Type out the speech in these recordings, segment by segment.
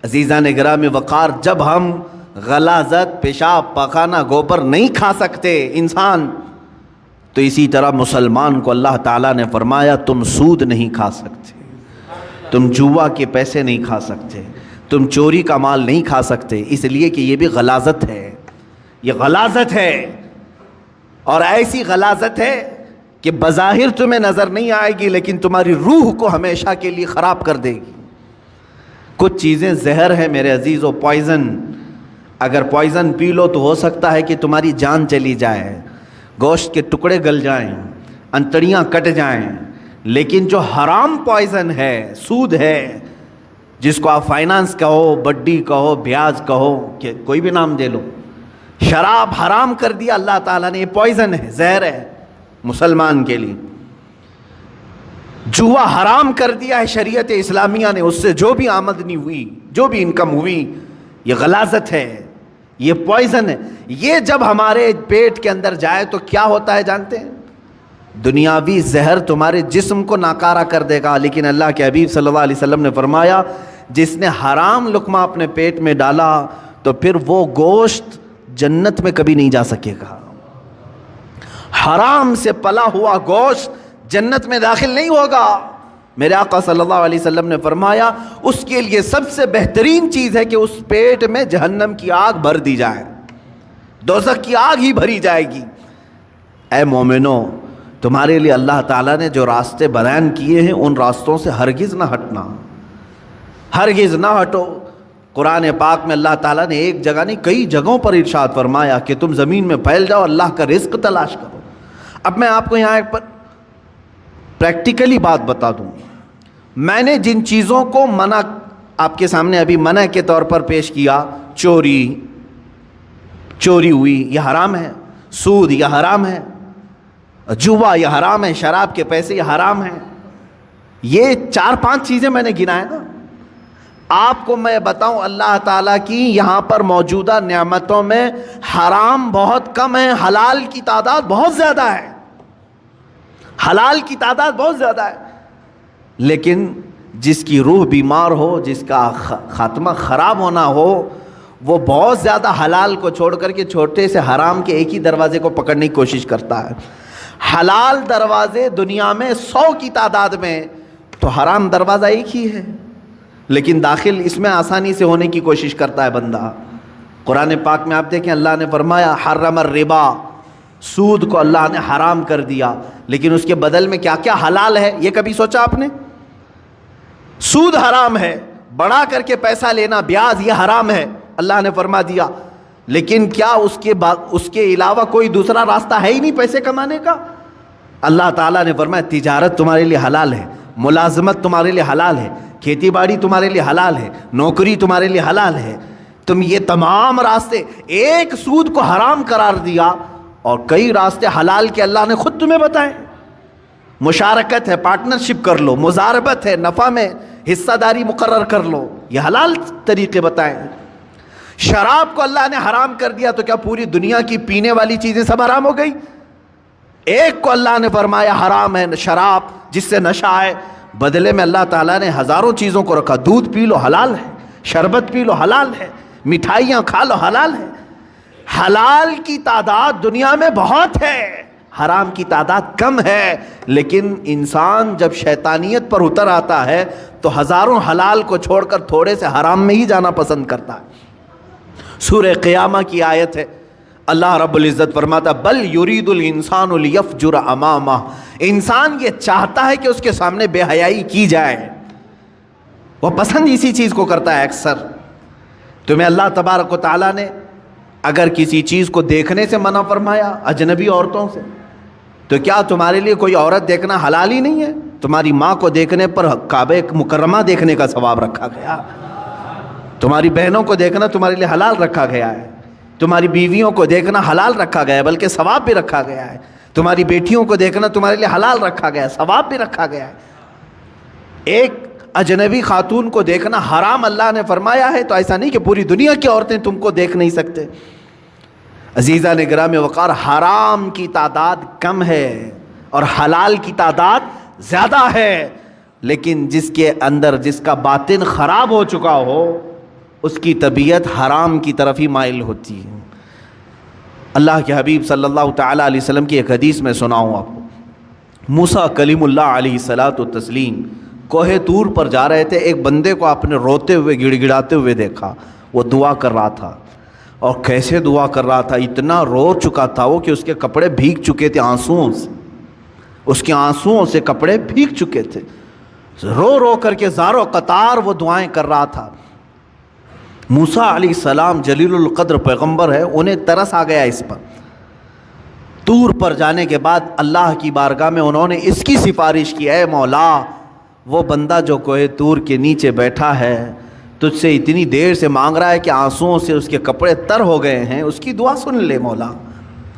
عزیزان گرامی وقار، جب ہم غلاظت، پیشاب، پاخانہ، گوبر نہیں کھا سکتے انسان، تو اسی طرح مسلمان کو اللہ تعالیٰ نے فرمایا تم سود نہیں کھا سکتے، تم جوا کے پیسے نہیں کھا سکتے، تم چوری کا مال نہیں کھا سکتے، اس لیے کہ یہ بھی غلاظت ہے، یہ غلاظت ہے، اور ایسی غلاظت ہے کہ بظاہر تمہیں نظر نہیں آئے گی لیکن تمہاری روح کو ہمیشہ کے لیے خراب کر دے گی۔ کچھ چیزیں زہر ہیں میرے عزیزو، پوائزن، اگر پوائزن پی لو تو ہو سکتا ہے کہ تمہاری جان چلی جائے، گوشت کے ٹکڑے گل جائیں، انتڑیاں کٹ جائیں، لیکن جو حرام پوائزن ہے، سود ہے، جس کو آپ فائنانس کہو، بڈی کہو، بیاج کہو، کہ کوئی بھی نام دے لو، شراب حرام کر دیا اللہ تعالیٰ نے، یہ پوائزن ہے، زہر ہے مسلمان کے لیے۔ جوا حرام کر دیا ہے شریعت اسلامیہ نے، اس سے جو بھی آمدنی ہوئی، جو بھی انکم ہوئی، یہ غلاظت ہے، یہ پوائزن ہے۔ یہ جب ہمارے پیٹ کے اندر جائے تو کیا ہوتا ہے جانتے ہیں؟ دنیاوی زہر تمہارے جسم کو ناکارہ کر دے گا، لیکن اللہ کے حبیب صلی اللہ علیہ وسلم نے فرمایا جس نے حرام لقمہ اپنے پیٹ میں ڈالا تو پھر وہ گوشت جنت میں کبھی نہیں جا سکے گا۔ حرام سے پلا ہوا گوشت جنت میں داخل نہیں ہوگا۔ میرے آقا صلی اللہ علیہ وسلم نے فرمایا اس کے لیے سب سے بہترین چیز ہے کہ اس پیٹ میں جہنم کی آگ بھر دی جائے، دوزخ کی آگ ہی بھری جائے گی۔ اے مومنو، تمہارے لیے اللہ تعالیٰ نے جو راستے بیان کیے ہیں ان راستوں سے ہرگز نہ ہٹنا، ہرگز نہ ہٹو۔ قرآن پاک میں اللہ تعالیٰ نے ایک جگہ نہیں کئی جگہوں پر ارشاد فرمایا کہ تم زمین میں پھیل جاؤ، اللہ کا رزق تلاش کرو۔ اب میں آپ کو یہاں ایک پریکٹیکلی بات بتا دوں، میں نے جن چیزوں کو منع آپ کے سامنے ابھی منع کے طور پر پیش کیا، چوری ہوئی یہ حرام ہے، سود یہ حرام ہے، جوا یہ حرام ہے، شراب کے پیسے یہ حرام ہے، یہ 4-5 چیزیں میں نے گنائے نا۔ آپ کو میں بتاؤں اللہ تعالیٰ کی یہاں پر موجودہ نعمتوں میں حرام بہت کم ہے، حلال کی تعداد بہت زیادہ ہے، حلال کی تعداد بہت زیادہ ہے، لیکن جس کی روح بیمار ہو، جس کا خاتمہ خراب ہونا ہو، وہ بہت زیادہ حلال کو چھوڑ کر کے چھوٹے سے حرام کے ایک ہی دروازے کو پکڑنے کی کوشش کرتا ہے۔ حلال دروازے دنیا میں 100 کی تعداد میں، تو حرام دروازہ ایک ہی ہے، لیکن داخل اس میں آسانی سے ہونے کی کوشش کرتا ہے بندہ۔ قرآن پاک میں آپ دیکھیں اللہ نے فرمایا حرم الربا، سود کو اللہ نے حرام کر دیا، لیکن اس کے بدل میں کیا کیا حلال ہے، یہ کبھی سوچا آپ نے؟ سود حرام ہے، بڑھا کر کے پیسہ لینا، بیاج یہ حرام ہے، اللہ نے فرما دیا، لیکن کیا اس کے علاوہ کوئی دوسرا راستہ ہے ہی نہیں پیسے کمانے کا؟ اللہ تعالیٰ نے فرمایا تجارت تمہارے لیے حلال ہے، ملازمت تمہارے لیے حلال ہے، کھیتی باڑی تمہارے لیے حلال ہے، نوکری تمہارے لیے حلال ہے۔ تم یہ تمام راستے، ایک سود کو حرام قرار دیا اور کئی راستے حلال کے اللہ نے خود تمہیں بتائے۔ مشارکت ہے، پارٹنرشپ کر لو، مزاربت ہے، نفع میں حصہ داری مقرر کر لو، یہ حلال طریقے بتائیں۔ شراب کو اللہ نے حرام کر دیا تو کیا پوری دنیا کی پینے والی چیزیں سب حرام ہو گئی؟ ایک کو اللہ نے فرمایا حرام ہے شراب، جس سے نشہ آئے، بدلے میں اللہ تعالیٰ نے ہزاروں چیزوں کو رکھا۔ دودھ پی لو حلال ہے، شربت پی لو حلال ہے، مٹھائیاں کھا لو حلال ہے۔ حلال کی تعداد دنیا میں بہت ہے، حرام کی تعداد کم ہے، لیکن انسان جب شیطانیت پر اتر آتا ہے تو ہزاروں حلال کو چھوڑ کر تھوڑے سے حرام میں ہی جانا پسند کرتا ہے۔ سورہ قیامہ کی آیت ہے، اللہ رب العزت فرماتا بل یرید الانسان لیفجر امامہ، انسان یہ چاہتا ہے کہ اس کے سامنے بے حیائی کی جائے، وہ پسند اسی چیز کو کرتا ہے اکثر۔ تمہیں اللہ تبارک و تعالیٰ نے اگر کسی چیز کو دیکھنے سے منع فرمایا اجنبی عورتوں سے، تو کیا تمہارے لیے کوئی عورت دیکھنا حلال ہی نہیں ہے؟ تمہاری ماں کو دیکھنے پر کعبہ مکرمہ دیکھنے کا ثواب رکھا گیا، تمہاری بہنوں کو دیکھنا تمہارے لیے حلال رکھا گیا ہے، تمہاری بیویوں کو دیکھنا حلال رکھا گیا ہے، بلکہ ثواب بھی رکھا گیا ہے، تمہاری بیٹیوں کو دیکھنا تمہارے لیے حلال رکھا گیا ہے، ثواب بھی رکھا گیا ہے۔ ایک اجنبی خاتون کو دیکھنا حرام اللہ نے فرمایا ہے، تو ایسا نہیں کہ پوری دنیا کی عورتیں تم کو دیکھ نہیں سکتے۔ عزیزان گرامی وقار، حرام کی تعداد کم ہے اور حلال کی تعداد زیادہ ہے، لیکن جس کے اندر جس کا باطن خراب ہو چکا ہو اس کی طبیعت حرام کی طرف ہی مائل ہوتی ہے۔ اللہ کے حبیب صلی اللہ تعالیٰ علیہ وسلم کی ایک حدیث میں سناؤں آپ کو۔ موسیٰ کلیم اللہ علیہ الصلاۃ والتسلیم کوہ طور پر جا رہے تھے، ایک بندے کو آپ نے روتے ہوئے گڑ گڑاتے ہوئے دیکھا، وہ دعا کر رہا تھا۔ اور کیسے دعا کر رہا تھا؟ اتنا رو چکا تھا وہ کہ اس کے کپڑے بھیگ چکے تھے آنسوؤں سے، اس کے آنسوؤں سے کپڑے بھیگ چکے تھے، رو رو کر کے زار و قطار وہ دعائیں کر رہا تھا۔ موسیٰ علیہ السلام جلیل القدر پیغمبر ہے، انہیں ترس آ گیا اس پر۔ طور پر جانے کے بعد اللہ کی بارگاہ میں انہوں نے اس کی سفارش کی، اے مولا، وہ بندہ جو کوہ طور کے نیچے بیٹھا ہے تجھ سے اتنی دیر سے مانگ رہا ہے کہ آنسوؤں سے اس کے کپڑے تر ہو گئے ہیں، اس کی دعا سن لے مولا،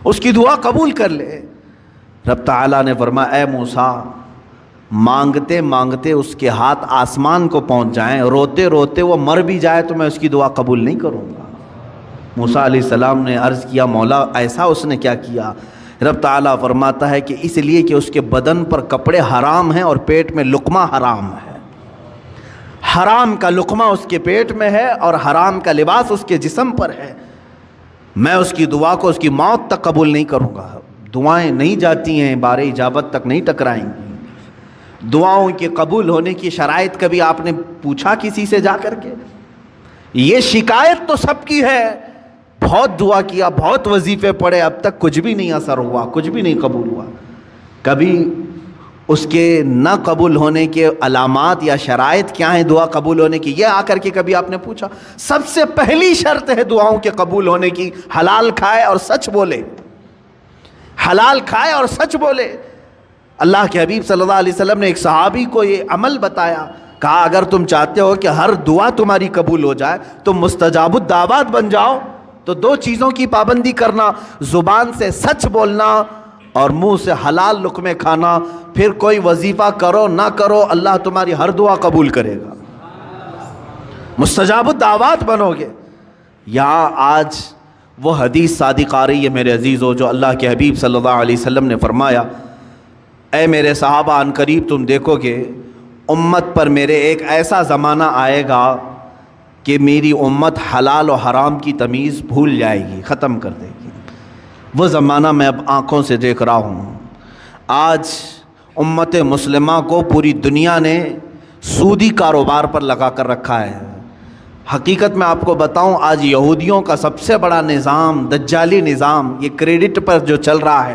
اس کی دعا قبول کر لے۔ رب تعالیٰ نے فرمایا، اے موسیٰ، مانگتے مانگتے اس کے ہاتھ آسمان کو پہنچ جائیں، روتے روتے وہ مر بھی جائے تو میں اس کی دعا قبول نہیں کروں گا۔ موسیٰ علیہ السلام نے عرض کیا، مولا ایسا اس نے کیا کیا؟ رب تعالیٰ فرماتا ہے کہ اس لیے کہ اس کے بدن پر کپڑے حرام ہیں اور پیٹ میں لقمہ حرام ہے، حرام کا لقمہ اس کے پیٹ میں ہے اور حرام کا لباس اس کے جسم پر ہے، میں اس کی دعا کو اس کی موت تک قبول نہیں کروں گا۔ دعائیں نہیں جاتی ہیں، بار اجابت تک نہیں ٹکرائیں گی۔ دعاؤں کے قبول ہونے کی شرائط کبھی آپ نے پوچھا کسی سے جا کر کے؟ یہ شکایت تو سب کی ہے، بہت دعا کیا، بہت وظیفے پڑھے، اب تک کچھ بھی نہیں اثر ہوا، کچھ بھی نہیں قبول ہوا۔ کبھی اس کے نہ قبول ہونے کے علامات یا شرائط کیا ہیں دعا قبول ہونے کی، یہ آ کر کے کبھی آپ نے پوچھا؟ سب سے پہلی شرط ہے دعاؤں کے قبول ہونے کی، حلال کھائے اور سچ بولے، حلال کھائے اور سچ بولے۔ اللہ کے حبیب صلی اللہ علیہ وسلم نے ایک صحابی کو یہ عمل بتایا، کہا اگر تم چاہتے ہو کہ ہر دعا تمہاری قبول ہو جائے تو مستجاب الدعوات بن جاؤ، تو دو چیزوں کی پابندی کرنا، زبان سے سچ بولنا اور منہ سے حلال لقمے کھانا، پھر کوئی وظیفہ کرو نہ کرو اللہ تمہاری ہر دعا قبول کرے گا، مستجاب الدعوات بنو گے۔ یہاں آج وہ حدیث صادق آ رہی ہے میرے عزیزو، جو اللہ کے حبیب صلی اللہ علیہ وسلم نے فرمایا، اے میرے صحابہ، ان قریب تم دیکھو گے امت پر میرے ایک ایسا زمانہ آئے گا کہ میری امت حلال و حرام کی تمیز بھول جائے گی، ختم کر دے گی۔ وہ زمانہ میں اب آنکھوں سے دیکھ رہا ہوں۔ آج امت مسلمہ کو پوری دنیا نے سودی کاروبار پر لگا کر رکھا ہے۔ حقیقت میں آپ کو بتاؤں، آج یہودیوں کا سب سے بڑا نظام، دجالی نظام، یہ کریڈٹ پر جو چل رہا ہے،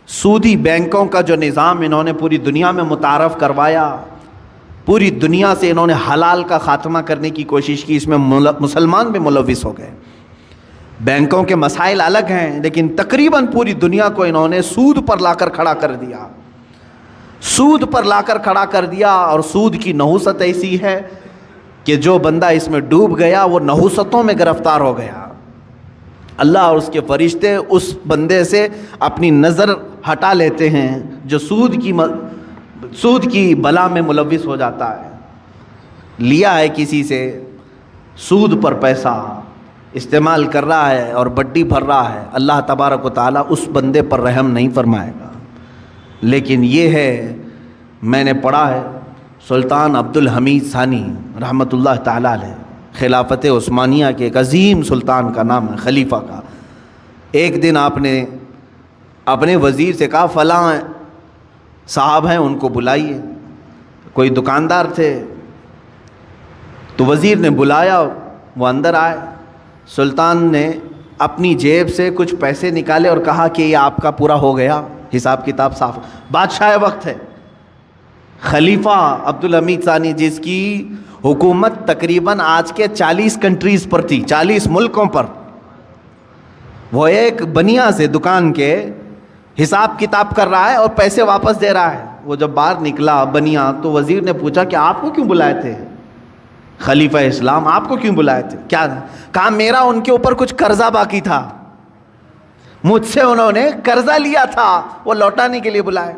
سودی بینکوں کا جو نظام انہوں نے پوری دنیا میں متعارف کروایا، پوری دنیا سے انہوں نے حلال کا خاتمہ کرنے کی کوشش کی، اس میں مسلمان بھی ملوث ہو گئے۔ بینکوں کے مسائل الگ ہیں، لیکن تقریباً پوری دنیا کو انہوں نے سود پر لا کر کھڑا کر دیا، سود پر لا کر کھڑا کر دیا۔ اور سود کی نحوست ایسی ہے کہ جو بندہ اس میں ڈوب گیا وہ نحوستوں میں گرفتار ہو گیا۔ اللہ اور اس کے فرشتے اس بندے سے اپنی نظر ہٹا لیتے ہیں جو سود کی بلا میں ملوث ہو جاتا ہے۔ لیا ہے کسی سے سود پر پیسہ، استعمال کر رہا ہے اور بڈی بھر رہا ہے، اللہ تبارک و تعالیٰ اس بندے پر رحم نہیں فرمائے گا۔ لیکن یہ ہے، میں نے پڑھا ہے، سلطان عبد الحمید ثانی رحمۃ اللہ تعالیٰ علیہ، خلافت عثمانیہ کے ایک عظیم سلطان کا نام ہے، خلیفہ کا۔ ایک دن آپ نے اپنے وزیر سے کہا فلاں صاحب ہیں ان کو بلائیے، کوئی دکاندار تھے، تو وزیر نے بلایا، وہ اندر آئے، سلطان نے اپنی جیب سے کچھ پیسے نکالے اور کہا کہ یہ آپ کا پورا ہو گیا، حساب کتاب صاف۔ بادشاہ وقت ہے، خلیفہ عبد الحمید ثانی، جس کی حکومت تقریباً آج کے 40 کنٹریز پر تھی، 40 ملکوں پر، وہ ایک بنیا سے دکان کے حساب کتاب کر رہا ہے اور پیسے واپس دے رہا ہے۔ وہ جب باہر نکلا بنیا تو وزیر نے پوچھا کہ آپ کو کیوں بلائے تھے خلیفہ اسلام، آپ کو کیوں بلائے تھے؟ کیا کہا؟ میرا ان کے اوپر کچھ قرضہ باقی تھا، مجھ سے انہوں نے قرضہ لیا تھا، وہ لوٹانے کے لیے بلائے۔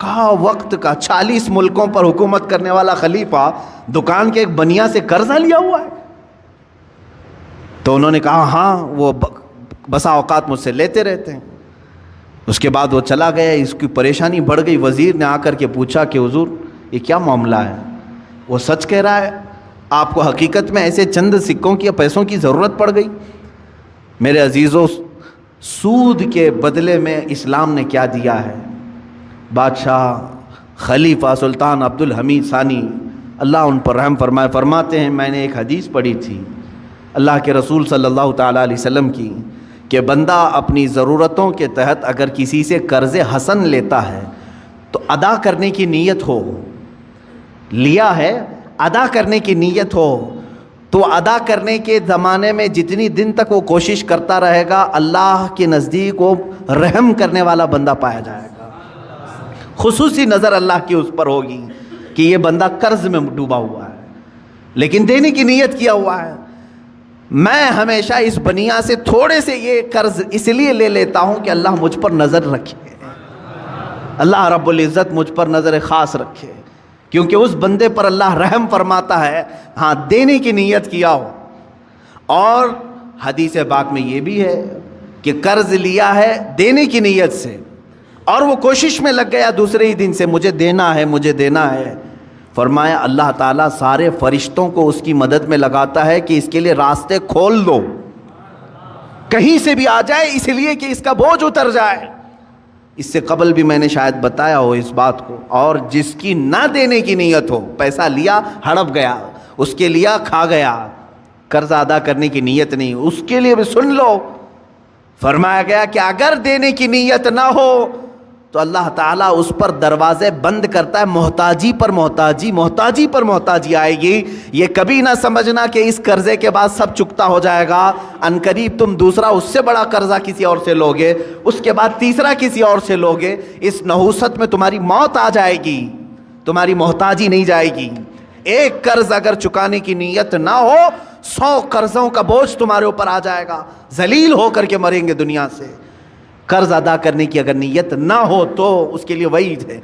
کہا وقت کا 40 ملکوں پر حکومت کرنے والا خلیفہ دکان کے ایک بنیا سے قرضہ لیا ہوا ہے؟ تو انہوں نے کہا ہاں، وہ بسا اوقات مجھ سے لیتے رہتے ہیں۔ اس کے بعد وہ چلا گیا، اس کی پریشانی بڑھ گئی۔ وزیر نے آ کر کے پوچھا کہ حضور یہ کیا معاملہ ہے؟ وہ سچ کہہ رہا ہے؟ آپ کو حقیقت میں ایسے چند سکوں کی یا پیسوں کی ضرورت پڑ گئی؟ میرے عزیزوں، سود کے بدلے میں اسلام نے کیا دیا ہے؟ بادشاہ خلیفہ سلطان عبد الحمید ثانی اللہ ان پر رحم فرمائے فرماتے ہیں، میں نے ایک حدیث پڑھی تھی اللہ کے رسول صلی اللہ تعالیٰ علیہ وسلم کی، کہ بندہ اپنی ضرورتوں کے تحت اگر کسی سے قرض حسن لیتا ہے تو ادا کرنے کی نیت ہو، لیا ہے ادا کرنے کی نیت ہو، تو ادا کرنے کے زمانے میں جتنی دن تک وہ کوشش کرتا رہے گا اللہ کے نزدیک وہ رحم کرنے والا بندہ پایا جائے گا۔ خصوصی نظر اللہ کی اس پر ہوگی کہ یہ بندہ قرض میں ڈوبا ہوا ہے لیکن دینے کی نیت کیا ہوا ہے۔ میں ہمیشہ اس بنیاد سے تھوڑے سے یہ قرض اس لیے لے لیتا ہوں کہ اللہ مجھ پر نظر رکھے، اللہ رب العزت مجھ پر نظر خاص رکھے، کیونکہ اس بندے پر اللہ رحم فرماتا ہے ہاں دینے کی نیت کیا ہو۔ اور حدیث پاک میں یہ بھی ہے کہ قرض لیا ہے دینے کی نیت سے اور وہ کوشش میں لگ گیا دوسرے ہی دن سے مجھے دینا ہے مجھے دینا ہے، فرمایا اللہ تعالیٰ سارے فرشتوں کو اس کی مدد میں لگاتا ہے کہ اس کے لیے راستے کھول دو، کہیں سے بھی آ جائے اس لیے کہ اس کا بوجھ اتر جائے۔ اس سے قبل بھی میں نے شاید بتایا ہو اس بات کو۔ اور جس کی نہ دینے کی نیت ہو، پیسہ لیا ہڑپ گیا، اس کے لیا کھا گیا، قرض ادا کرنے کی نیت نہیں، اس کے لیے بھی سن لو، فرمایا گیا کہ اگر دینے کی نیت نہ ہو تو اللہ تعالیٰ اس پر دروازے بند کرتا ہے، محتاجی پر محتاجی، محتاجی پر محتاجی آئے گی۔ یہ کبھی نہ سمجھنا کہ اس قرضے کے بعد سب چکتا ہو جائے گا، عنقریب تم دوسرا اس سے بڑا قرضہ کسی اور سے لوگے، اس کے بعد تیسرا کسی اور سے لوگے، اس نحوست میں تمہاری موت آ جائے گی، تمہاری محتاجی نہیں جائے گی۔ ایک قرض اگر چکانے کی نیت نہ ہو 100 قرضوں کا بوجھ تمہارے اوپر آ جائے گا، ذلیل ہو کر کے مریں گے دنیا سے۔ قرض ادا کرنے کی اگر نیت نہ ہو تو اس کے لیے وعید ہے۔